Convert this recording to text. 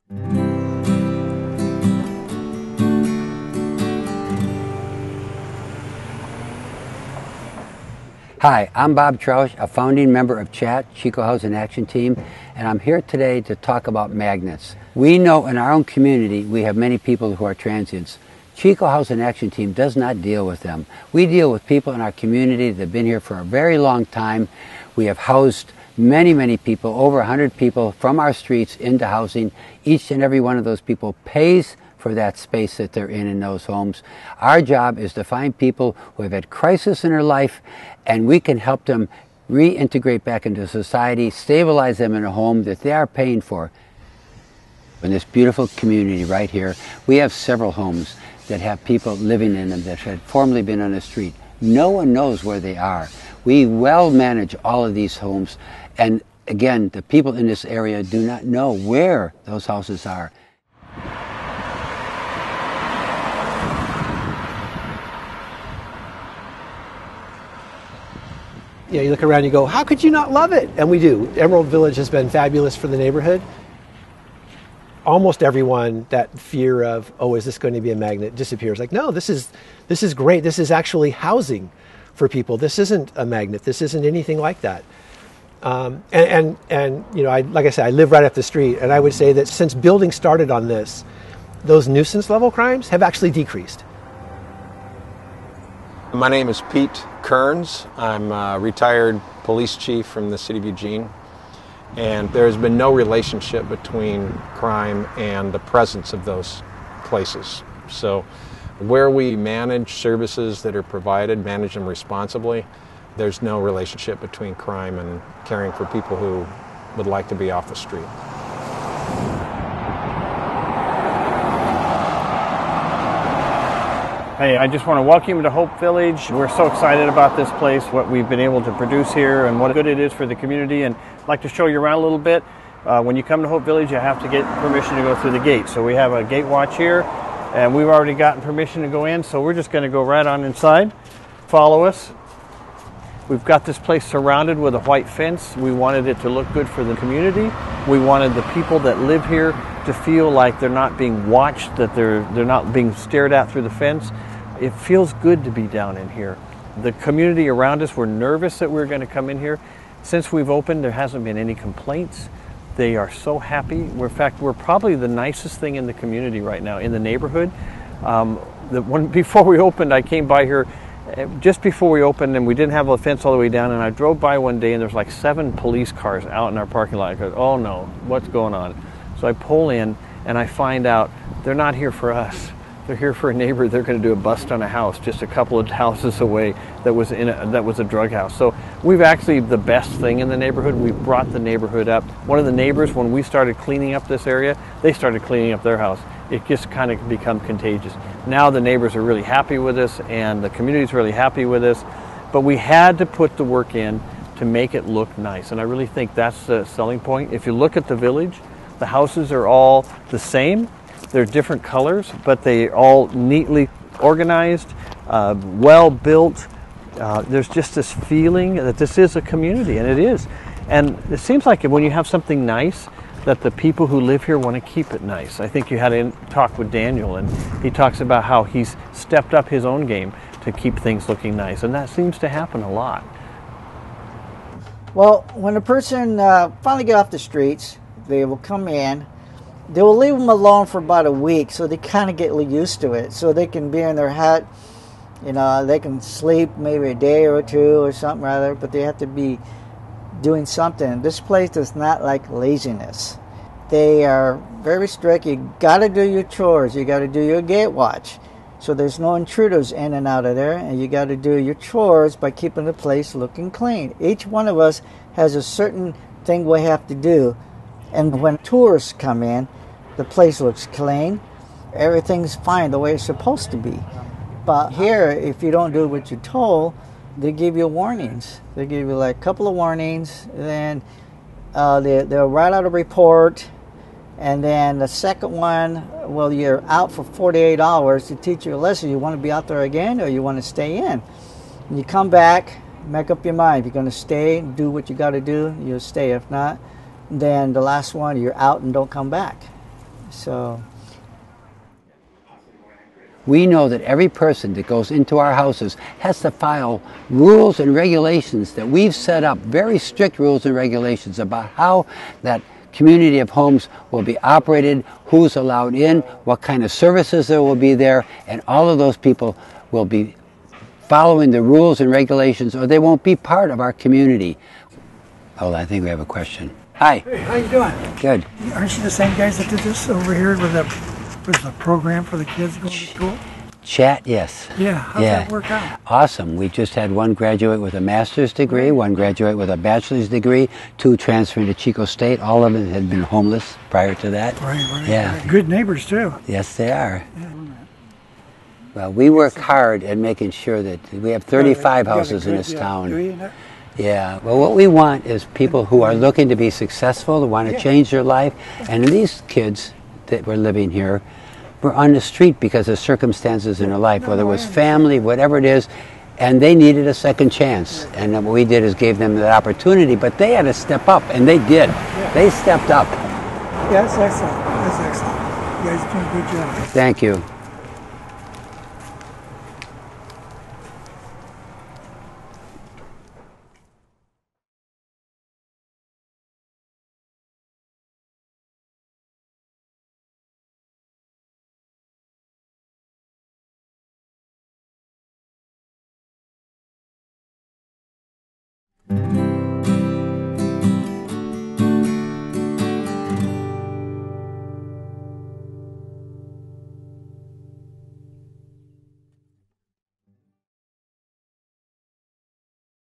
Hi, I'm Bob Troush, a founding member of CHAT, Chico Housing Action Team, and I'm here today to talk about magnets. We know in our own community we have many people who are transients. Chico Housing Action Team does not deal with them. We deal with people in our community that have been here for a very long time. We have housed many people, over 100 people from our streets into housing. Each and every one of those people pays for that space that they're in those homes. Our job is to find people who have had crisis in their life, and we can help them reintegrate back into society, stabilize them in a home that they are paying for. In this beautiful community right here, we have several homes that have people living in them that had formerly been on the street. No one knows where they are. We well manage all of these homes, and again, the people in this area do not know where those houses are. You know, you look around, you go, how could you not love it? And we do. Emerald Village has been fabulous for the neighborhood. Almost everyone, that fear of, oh, is this going to be a magnet, disappears. Like, no, this is great. This is actually housing for people. This isn't a magnet. This isn't anything like that. And you know, like I said, I live right up the street, and I would say that since building started on this, those nuisance level crimes have actually decreased. My name is Pete Kearns. I'm a retired police chief from the city of Eugene, and there's been no relationship between crime and the presence of those places. So where we manage services that are provided, manage them responsibly, there's no relationship between crime and caring for people who would like to be off the street. Hey, I just want to welcome you to Hope Village. We're so excited about this place, what we've been able to produce here, and what good it is for the community. And I'd like to show you around a little bit. When you come to Hope Village, you have to get permission to go through the gate. So we have a gate watch here, and we've already gotten permission to go in, so we're just going to go right on inside. Follow us. We've got this place surrounded with a white fence. We wanted it to look good for the community. We wanted the people that live here to feel like they're not being watched, that they're not being stared at through the fence. It feels good to be down in here. The community around us were nervous that we were going to come in here. Since we've opened, there hasn't been any complaints. They are so happy. In fact, we're probably the nicest thing in the community right now, in the neighborhood. Before we opened, I came by here just before we opened, and we didn't have a fence all the way down, and I drove by one day, and there's like 7 police cars out in our parking lot. I go, oh no, what's going on? So I pull in, and I find out they're not here for us. They're here for a neighbor. They're going to do a bust on a house just a couple of houses away that was a drug house. So we've actually the best thing in the neighborhood. We've brought the neighborhood up. One of the neighbors, when we started cleaning up this area, they started cleaning up their house. It just kind of become contagious. Now the neighbors are really happy with us, and the community's really happy with us. But we had to put the work in to make it look nice, and I really think that's the selling point. If you look at the village, the houses are all the same. They're different colors, but they all neatly organized, well built. There's just this feeling that this is a community, and it is. And it seems like when you have something nice, that the people who live here want to keep it nice. I think you had a talk with Daniel, and he talks about how he's stepped up his own game to keep things looking nice, and that seems to happen a lot. Well, when a person finally get off the streets, they will come in. They will leave them alone for about a week, so they kind of get used to it. So they can be in their hut, you know, they can sleep maybe a day or two or something rather, but they have to be doing something. This place does not like laziness. They are very strict. You got to do your chores. You got to do your gate watch. So there's no intruders in and out of there, and you got to do your chores by keeping the place looking clean. Each one of us has a certain thing we have to do. And when tourists come in, the place looks clean. Everything's fine the way it's supposed to be. But here, if you don't do what you're told, they give you warnings. They give you like a couple of warnings, and then they'll write out a report. And then the second one, well, you're out for 48 hours to teach you a lesson. You want to be out there again, or you want to stay in? And you come back, make up your mind. If you're going to stay, do what you got to do, you'll stay. If not, then the last one, you're out and don't come back. So We know that every person that goes into our houses has to file rules and regulations that we've set up, very strict rules and regulations about how that community of homes will be operated, who's allowed in, what kind of services there will be there, and all of those people will be following the rules and regulations or they won't be part of our community. Hold on, I think we have a question. Hi. Hey, how you doing? Good. Aren't you the same guys that did this over here with the program for the kids going to school? Chat, yes. Yeah, how'd that work out? Awesome. We just had one graduate with a master's degree, one graduate with a bachelor's degree, 2 transferring to Chico State. All of them had been homeless prior to that. Right. Yeah. Good neighbors, too. Yes, they are. Yeah. Well, we work hard at making sure that we have 35 houses in this Do town. you? Yeah. Well, what we want is people who are looking to be successful, who want to change their life. And these kids that were living here were on the street because of circumstances in their life, whether it was family, whatever it is, and they needed a second chance. And what we did is gave them that opportunity, but they had to step up, and they did. They stepped up. Yeah, that's excellent. That's excellent. You guys doing a good job. Thank you. Thank you.